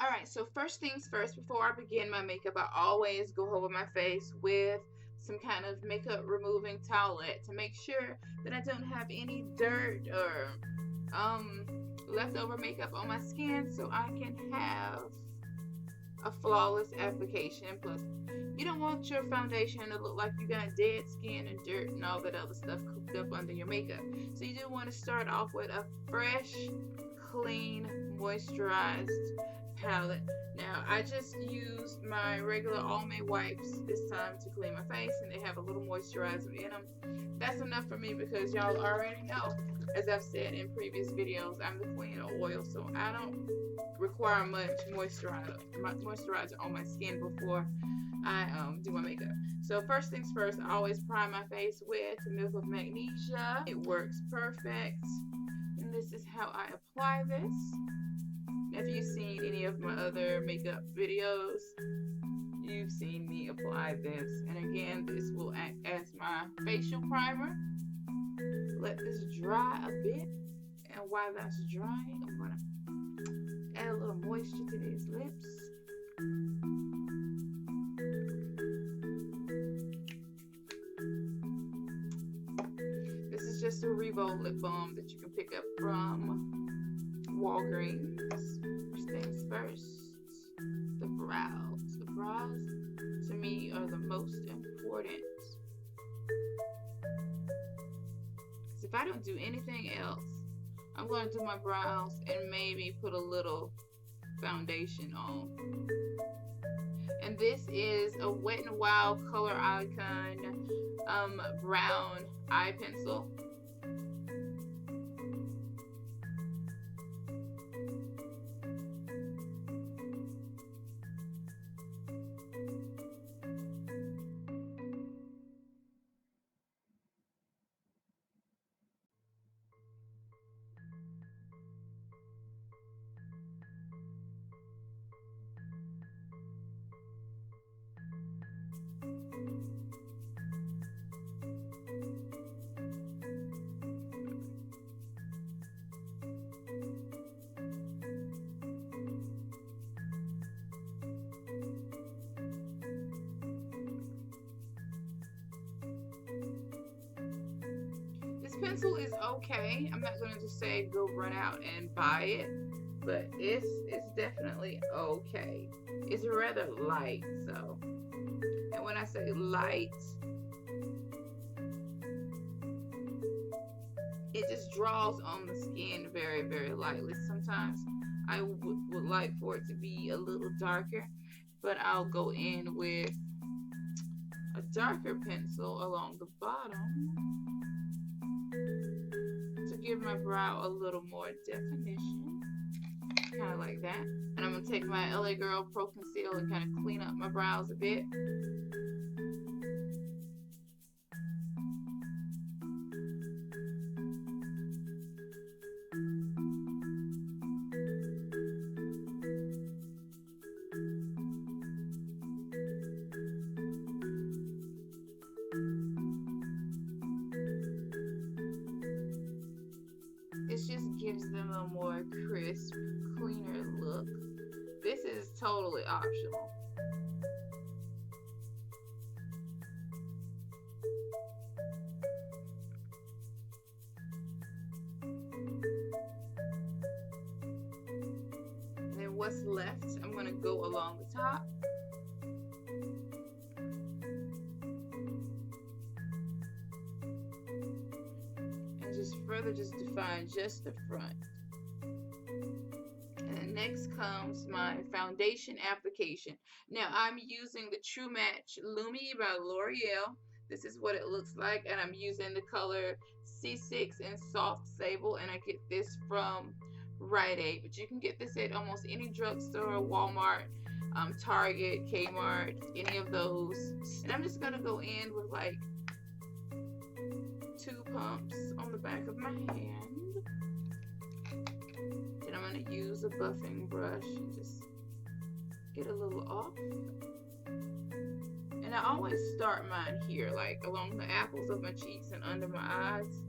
Alright, so first things first, before I begin my makeup, I always go over my face with some kind of makeup removing towelette to make sure that I don't have any dirt or leftover makeup on my skin, so I can have a flawless application. Plus, you don't want your foundation to look like you got dead skin and dirt and all that other stuff cooked up under your makeup. So you do want to start off with a fresh, clean, moisturized palette. Now, I just used my regular All-Made wipes this time to clean my face, and they have a little moisturizer in them. That's enough for me because y'all already know, as I've said in previous videos, I'm the queen of oil, so I don't require much moisturizer on my skin before I do my makeup. So first things first, I always prime my face with Milk of Magnesia. It works perfect. And this is how I apply this. If you've seen any of my other makeup videos, you've seen me apply this. And again, this will act as my facial primer. Let this dry a bit. And while that's drying, I'm going to add a little moisture to these lips. This is just a Revo lip balm that you can pick up from Walgreens. First things first, the brows. The brows, to me, are the most important. Because if I don't do anything else, I'm going to do my brows and maybe put a little foundation on. And this is a Wet n Wild Color Icon brown eye pencil. Pencil is okay. I'm not going to just say go run out and buy it, but it's definitely okay. It's rather light, so, and when I say light, it just draws on the skin very, very lightly. Sometimes I would like for it to be a little darker, but I'll go in with a darker pencil along the bottom to give my brow a little more definition, kind of like that. And I'm going to take my LA Girl Pro Conceal and kind of clean up my brows a bit. This just gives them a more crisp, cleaner look. This is totally optional. And then what's left, I'm going to go along the top. Further just define just the front. And then next comes my foundation application. Now I'm using the True Match Lumi by L'Oreal. This is what it looks like, and I'm using the color C6 in Soft Sable, and I get this from Rite Aid, but you can get this at almost any drugstore, Walmart, Target, Kmart, any of those. And I'm just gonna go in with like 2 pumps on the back of my hand. Then I'm going to use a buffing brush and just get a little off. And I always start mine here, like along the apples of my cheeks and under my eyes.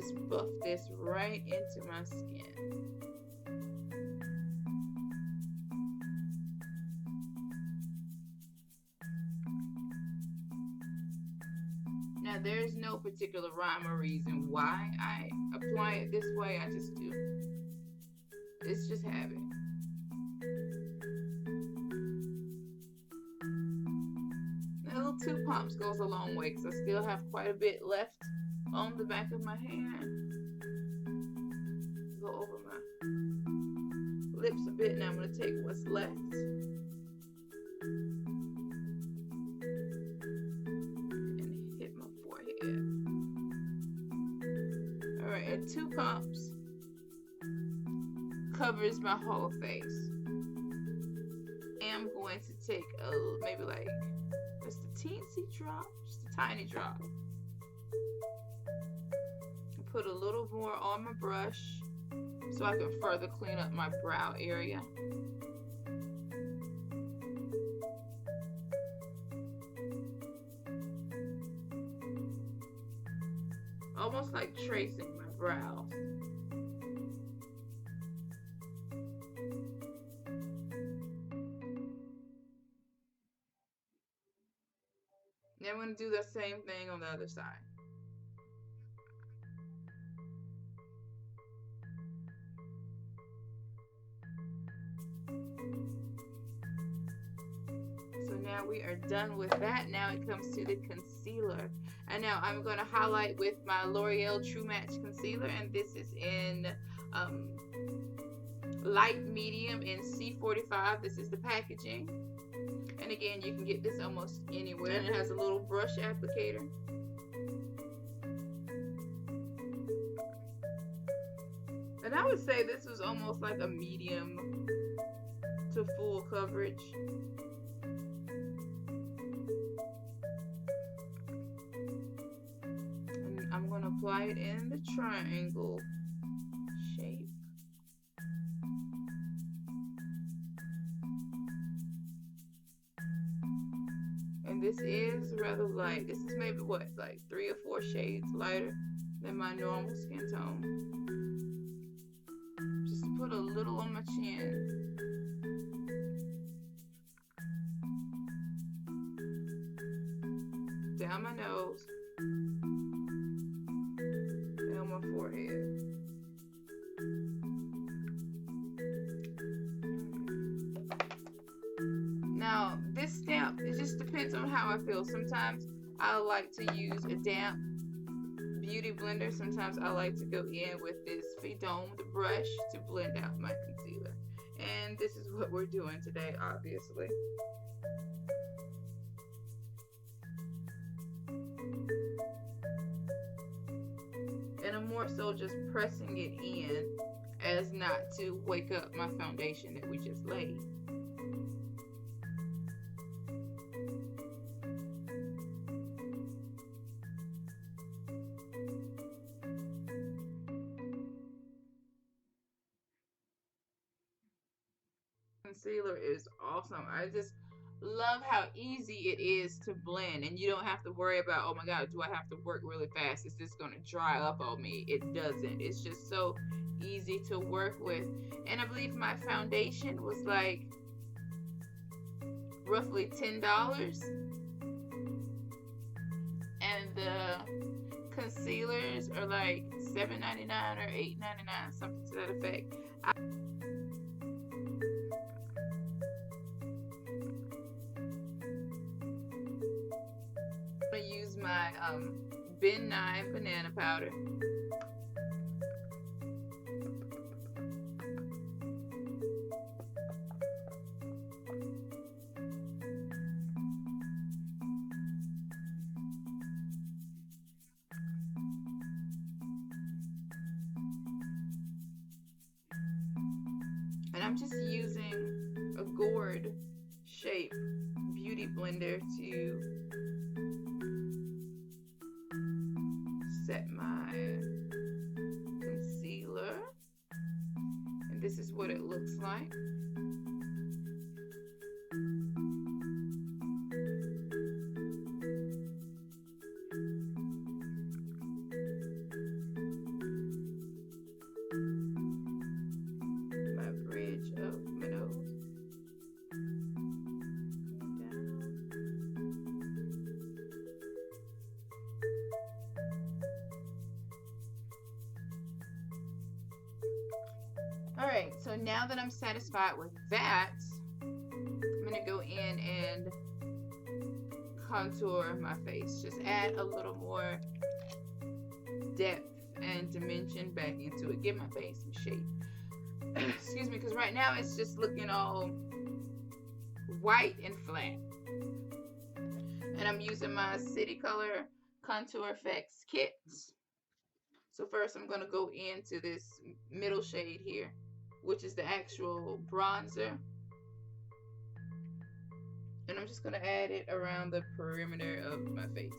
just buff this right into my skin. Now, there's no particular rhyme or reason why I apply it this way. I just do. It's just habit. A little 2 pumps goes a long way because I still have quite a bit left on the back of my hand. Go over my lips a bit. Now I'm going to take what's left and hit my forehead. Alright, and 2 pumps covers my whole face. And I'm going to take maybe like just a teensy drop, just a tiny drop. Put a little more on my brush so I can further clean up my brow area. Almost like tracing my brows. Then I'm going to do the same thing on the other side. So now we are done with that. Now it comes to the concealer. And now I'm going to highlight with my L'Oreal True Match Concealer. And this is in light medium in C45. This is the packaging. And again, you can get this almost anywhere. And it has a little brush applicator. And I would say this was almost like a medium to full coverage. And I'm going to apply it in the triangle shape. And this is rather light. This is maybe what, like 3 or 4 shades lighter than my normal skin tone. Just to put a little on my chin. Down my nose. And on my forehead. Now, this stamp, it just depends on how I feel. Sometimes I like to use a damp beauty blender. Sometimes I like to go in with this domed brush to blend out my concealer. And this is what we're doing today, obviously. And I'm more so just pressing it in as not to wake up my foundation that we just laid. Concealer is awesome. I just love how easy it is to blend, and you don't have to worry about, oh my god, do I have to work really fast? Is this going to dry up on me? It doesn't. It's just so easy to work with. And I believe my foundation was like roughly $10, and the concealers are like $7.99 or $8.99, something to that effect. I'm going to use my Ben Nye banana powder. And I'm just using a gourd shape beauty blender to set my concealer. And this is what it looks like. Alright, so now that I'm satisfied with that, I'm going to go in and contour my face. Just add a little more depth and dimension back into it. Give my face some shape. Excuse me, because right now it's just looking all white and flat. And I'm using my City Color Contour Effects kit. So first I'm going to go into this middle shade here, which is the actual bronzer. And I'm just going to add it around the perimeter of my face.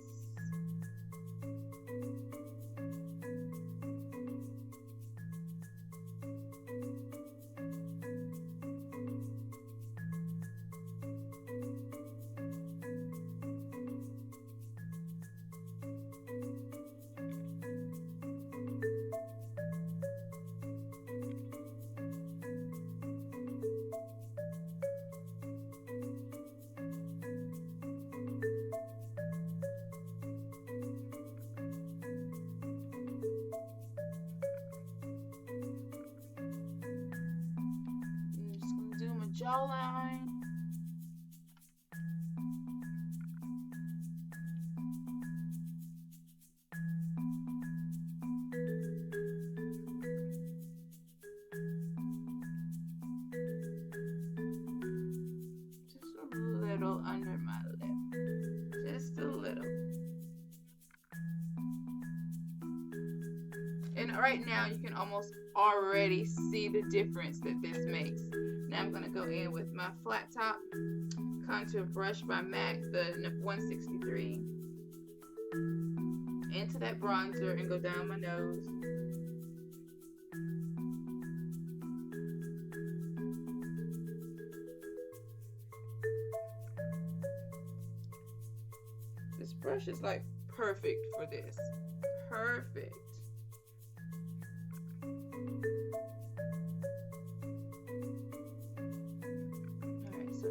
Jawline. Just a little under my lip. Just a little. And right now you can almost already see the difference that this makes. Now I'm going to go in with my flat top contour brush by MAC, the 163, into that bronzer and go down my nose. This brush is like perfect for this. Perfect.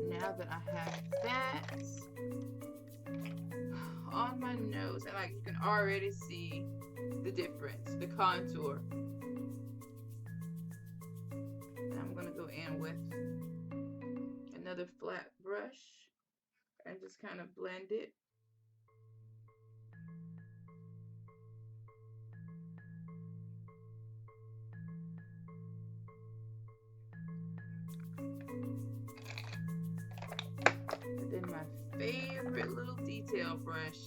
Now that I have that on my nose, and like you can already see the difference, the contour. And I'm gonna go in with another flat brush and just kind of blend it. My favorite little detail brush,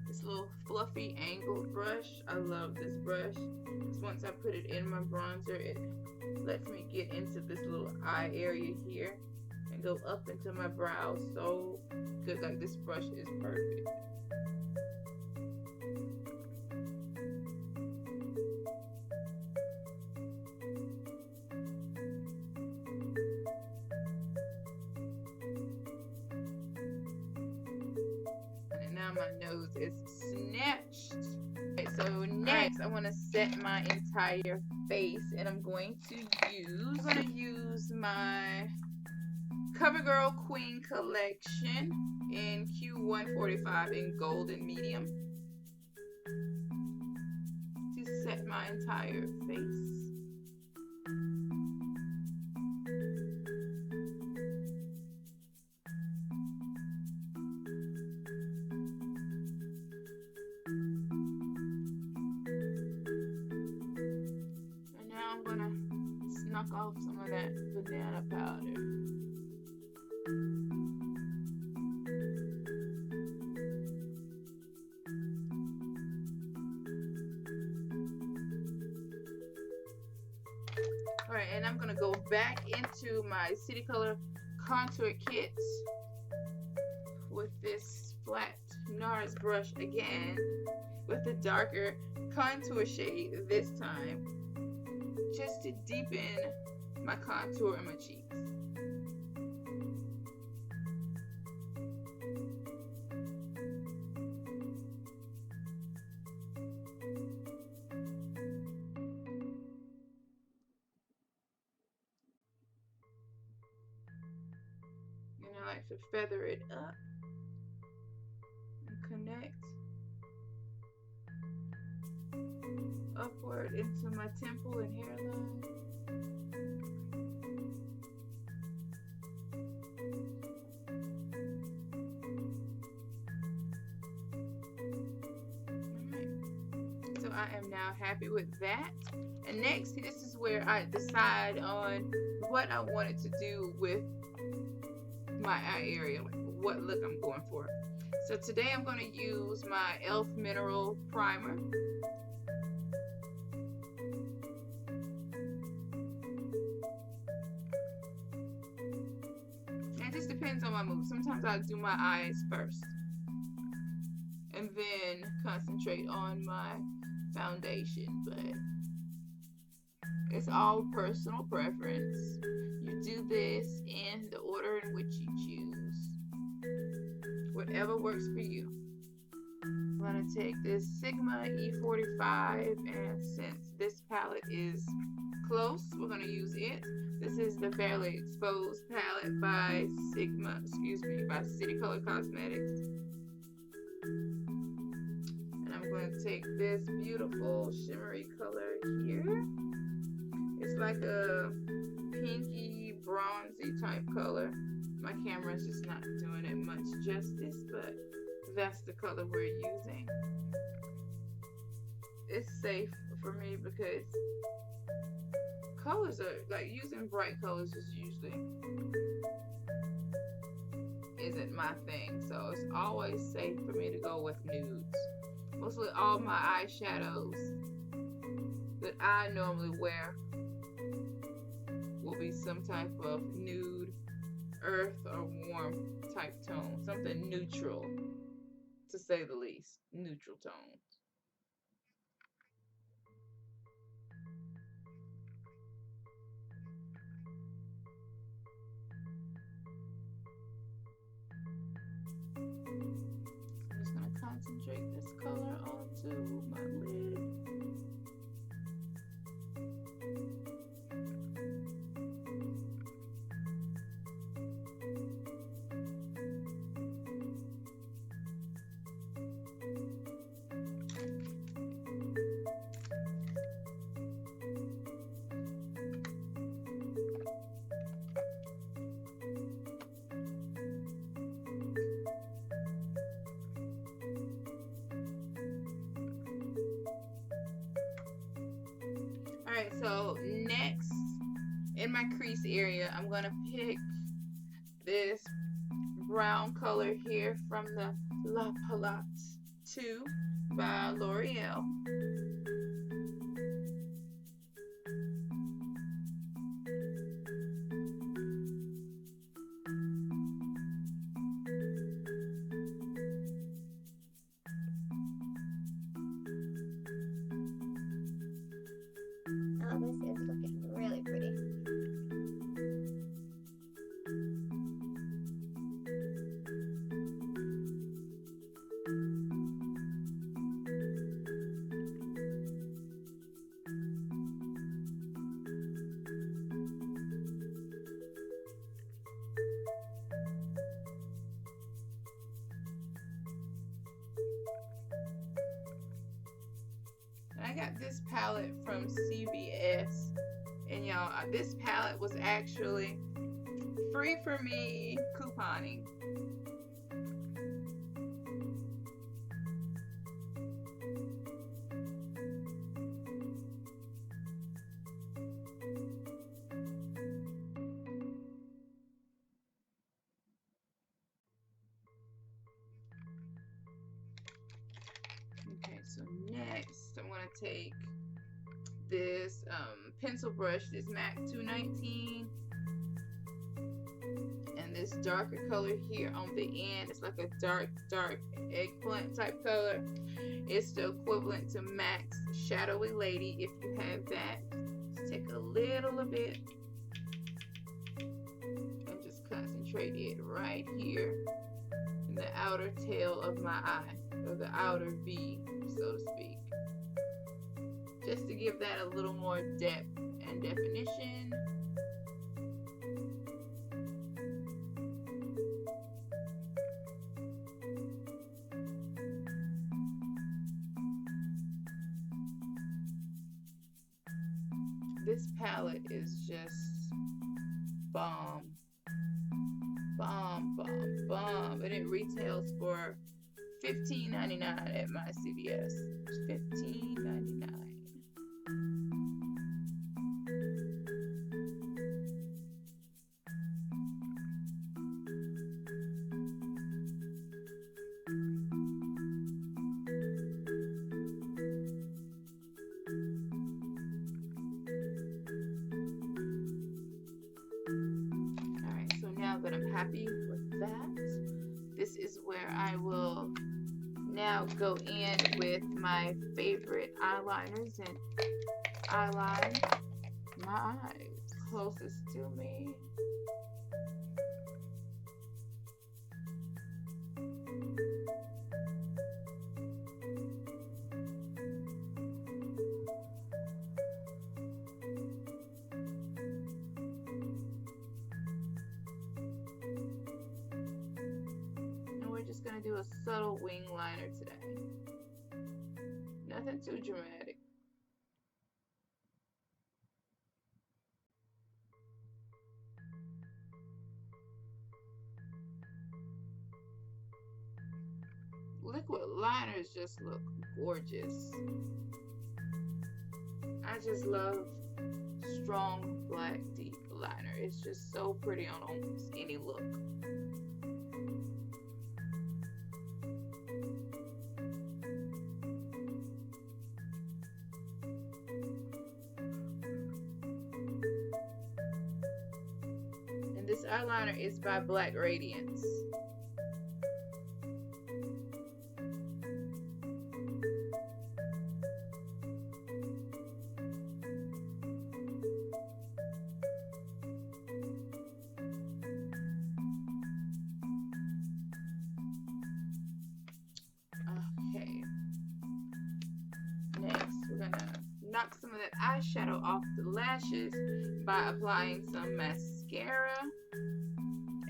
this little fluffy angled brush. I love this brush because once I put it in my bronzer, it lets me get into this little eye area here and go up into my brows so good. Like, this brush is perfect. My nose is snatched. Okay, so next I want to set my entire face, and I'm going to use my CoverGirl Queen collection in Q145 in gold and medium to set my entire face. Knock off some of that banana powder. Alright, and I'm going to go back into my City Color Contour Kit with this flat NARS brush again with the darker contour shade this time, just to deepen my contour in my cheeks. And I like to feather it up and connect upward into my temple and hairline. I am now happy with that. And next, this is where I decide on what I wanted to do with my eye area, like what look I'm going for. So today I'm going to use my e.l.f. Mineral Primer. It just depends on my mood. Sometimes I do my eyes first and then concentrate on my foundation, but it's all personal preference. You do this in the order in which you choose, whatever works for you. I'm going to take this Sigma E45, and since this palette is close, we're going to use it. This is the Barely Exposed palette by by City Color Cosmetics. And I'm going to take this beautiful shimmery color here. It's like a pinky, bronzy type color. My camera is just not doing it much justice, but that's the color we're using. It's safe for me because colors are, like, using bright colors is usually isn't my thing, so it's always safe for me to go with nudes. Mostly all my eyeshadows that I normally wear will be some type of nude, earth, or warm type tone. Something neutral, to say the least. Neutral tones. I'm just going to concentrate this color onto my lid. Alright, so next in my crease area, I'm going to pick this brown color here from the La Palette 2 by L'Oreal. This is looking really pretty. I got this palette from CVS, and y'all, this palette was actually free for me couponing. Okay, so next I'm going to take this pencil brush, this MAC 219, and this darker color here on the end. It's like a dark eggplant type color. It's the equivalent to MAC's Shadowy Lady, if you have that. Just take a little bit and just concentrate it right here in the outer tail of my eye, or the outer V, so to speak, just to give that a little more depth and definition. This palette is just bomb, and it retails for $15.99 at my CVS. $15.99. Alright, so now that I'm happy with that, this is where I will now go in with my favorite eyeliners and eyeline my eyes closest to me. Just gonna do a subtle wing liner today. Nothing too dramatic. Liquid liners just look gorgeous. I just love strong black deep liner. It's just so pretty on almost any look. This eyeliner is by Black Radiance. Okay. Next, we're gonna knock some of that eyeshadow off the lashes by applying some mascara.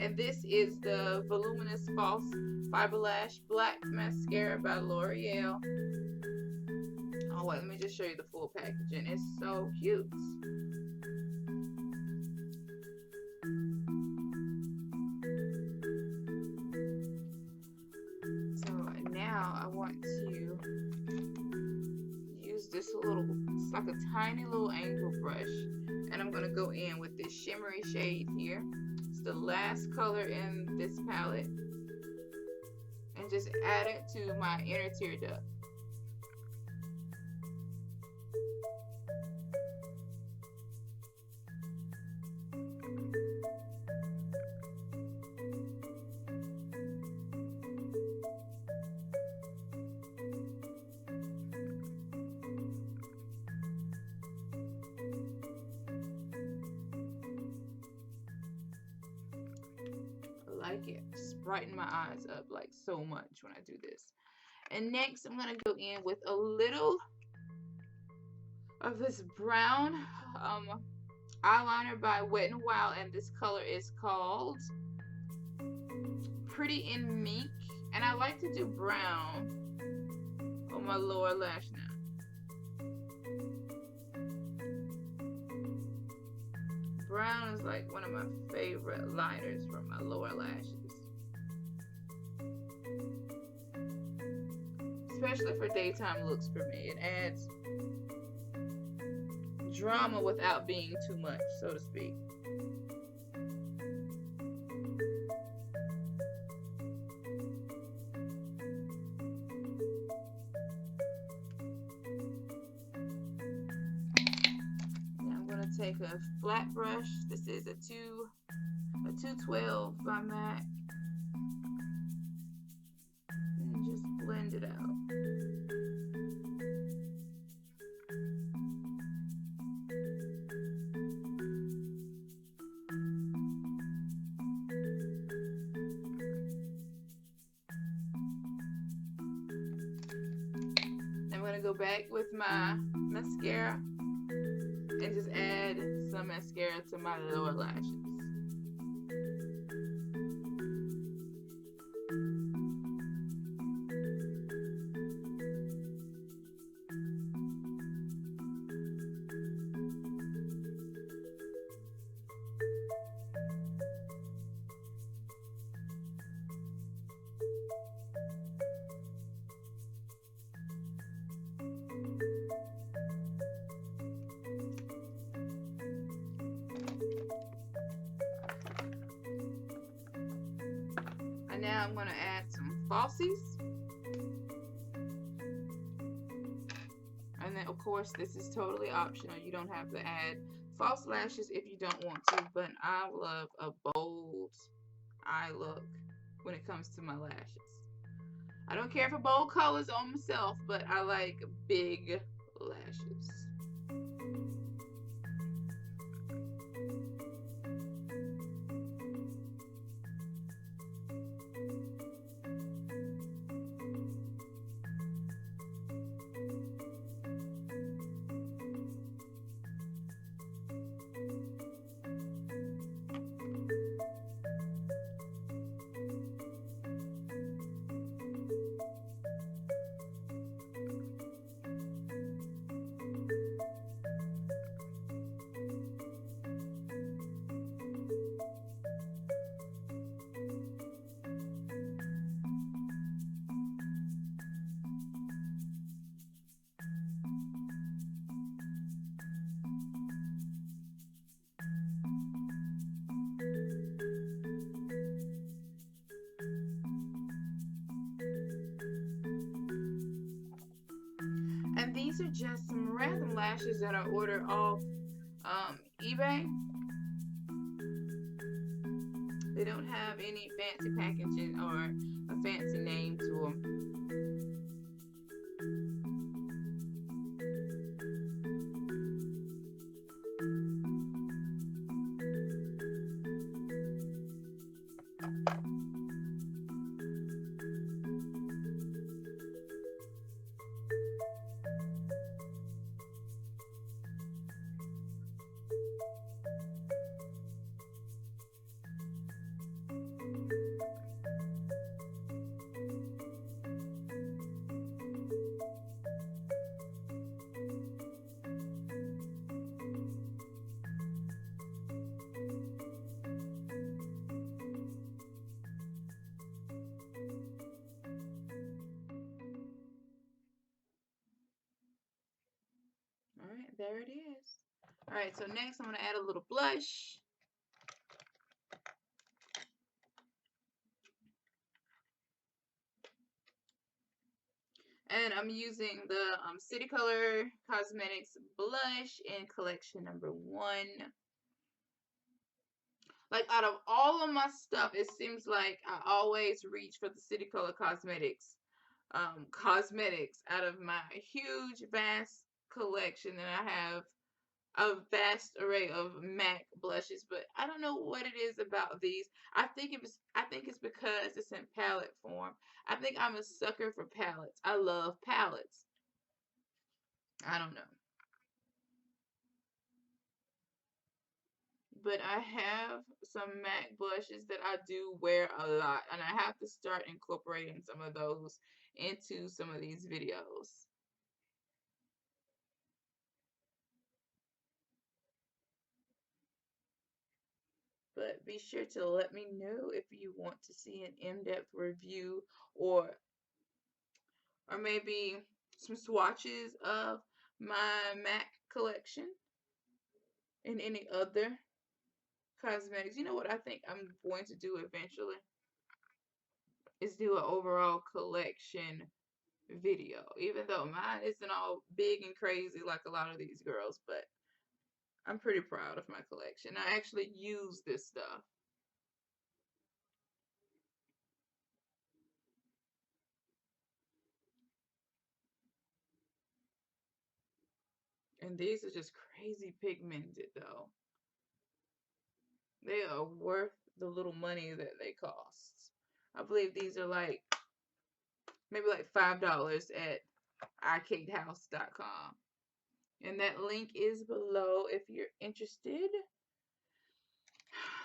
And this is the Voluminous False Fiber Lash Black Mascara by L'Oreal. Oh wait, let me just show you the full packaging. It's so cute. So now I want to use this little, it's like a tiny little angle brush. And I'm gonna go in with this shimmery shade here. The last color in this palette, and just add it to my inner tear duct. Like it, just brighten my eyes up like so much when I do this. And next I'm gonna go in with a little of this brown eyeliner by Wet n Wild, and this color is called Pretty in Mink, and I like to do brown on my lower lash now. Brown is like one of my favorite liners for my lower lashes. Especially for daytime looks for me. It adds drama without being too much, so to speak. Take a flat brush. This is a 212 by MAC, and just blend it out. I'm gonna go back with my mascara and just add some mascara to my lower lashes. Now I'm going to add some falsies. And then, of course, this is totally optional. You don't have to add false lashes if you don't want to, but I love a bold eye look when it comes to my lashes. I don't care for bold colors on myself, but I like big lashes. And these are just some random lashes that I ordered off eBay. They don't have any fancy packaging or a fancy name to them. Alright, there it is. Alright, so next I'm going to add a little blush. And I'm using the City Color Cosmetics blush in collection number 1. Like, out of all of my stuff, it seems like I always reach for the City Color Cosmetics out of my huge, vast collection. And I have a vast array of MAC blushes, but I don't know what it is about these. I think it's because it's in palette form. I think I'm a sucker for palettes. I love palettes. I don't know. But I have some MAC blushes that I do wear a lot, and I have to start incorporating some of those into some of these videos. But be sure to let me know if you want to see an in-depth review or maybe some swatches of my MAC collection and any other cosmetics. You know what I think I'm going to do eventually is do an overall collection video, even though mine isn't all big and crazy like a lot of these girls, but I'm pretty proud of my collection. I actually use this stuff. And these are just crazy pigmented though. They are worth the little money that they cost. I believe these are like maybe like $5 at arcadehouse.com. And that link is below if you're interested.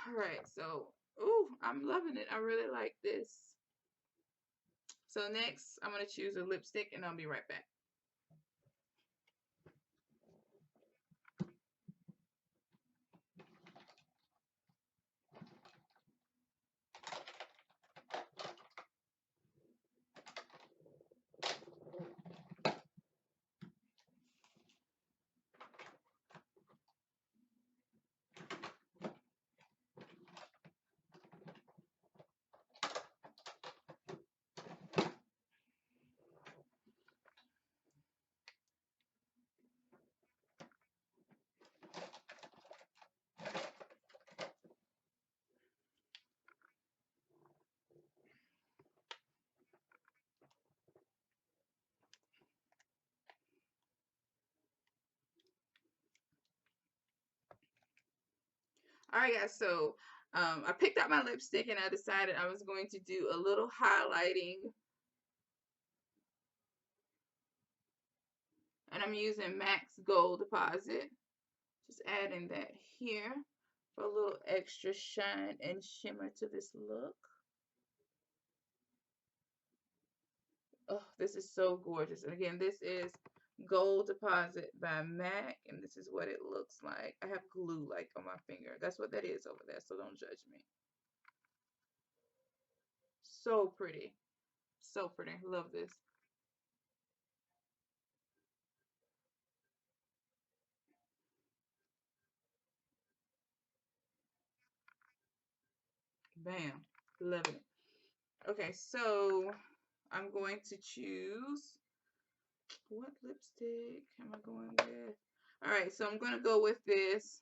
Alright, so ooh, I'm loving it. I really like this. So next I'm gonna choose a lipstick and I'll be right back. All right, guys. So I picked out my lipstick and I decided I was going to do a little highlighting. And I'm using Max Gold Deposit. Just adding that here for a little extra shine and shimmer to this look. Oh, this is so gorgeous. And again, this is Gold Deposit by MAC, and this is what it looks like. I have glue like on my finger. That's what that is over there, so don't judge me. So pretty. So pretty. Love this. Bam. Love it. Okay, so I'm going to choose, what lipstick am I going with? All right, so I'm going to go with this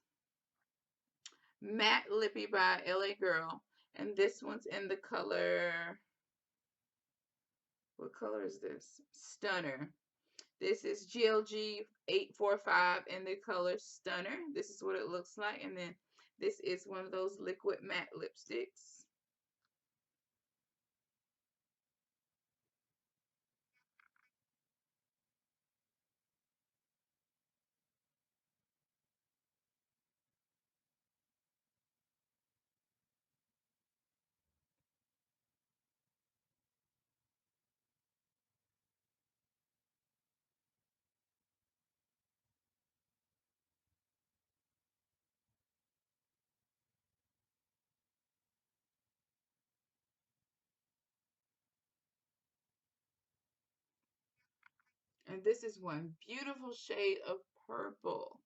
Matte Lippy by LA Girl. And this one's in the color, what color is this? Stunner. This is GLG 845 in the color Stunner. This is what it looks like. And then this is one of those liquid matte lipsticks. And this is one beautiful shade of purple.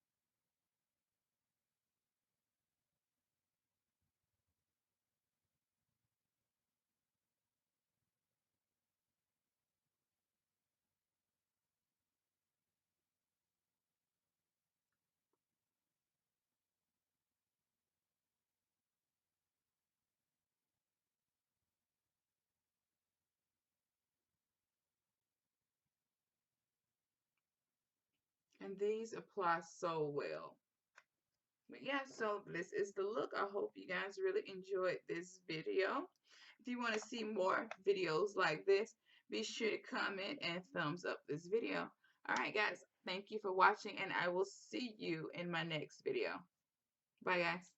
And these apply so well. But yeah, so this is the look. I hope you guys really enjoyed this video. If you want to see more videos like this, be sure to comment and thumbs up this video. All right, guys, thank you for watching, and I will see you in my next video. Bye, guys.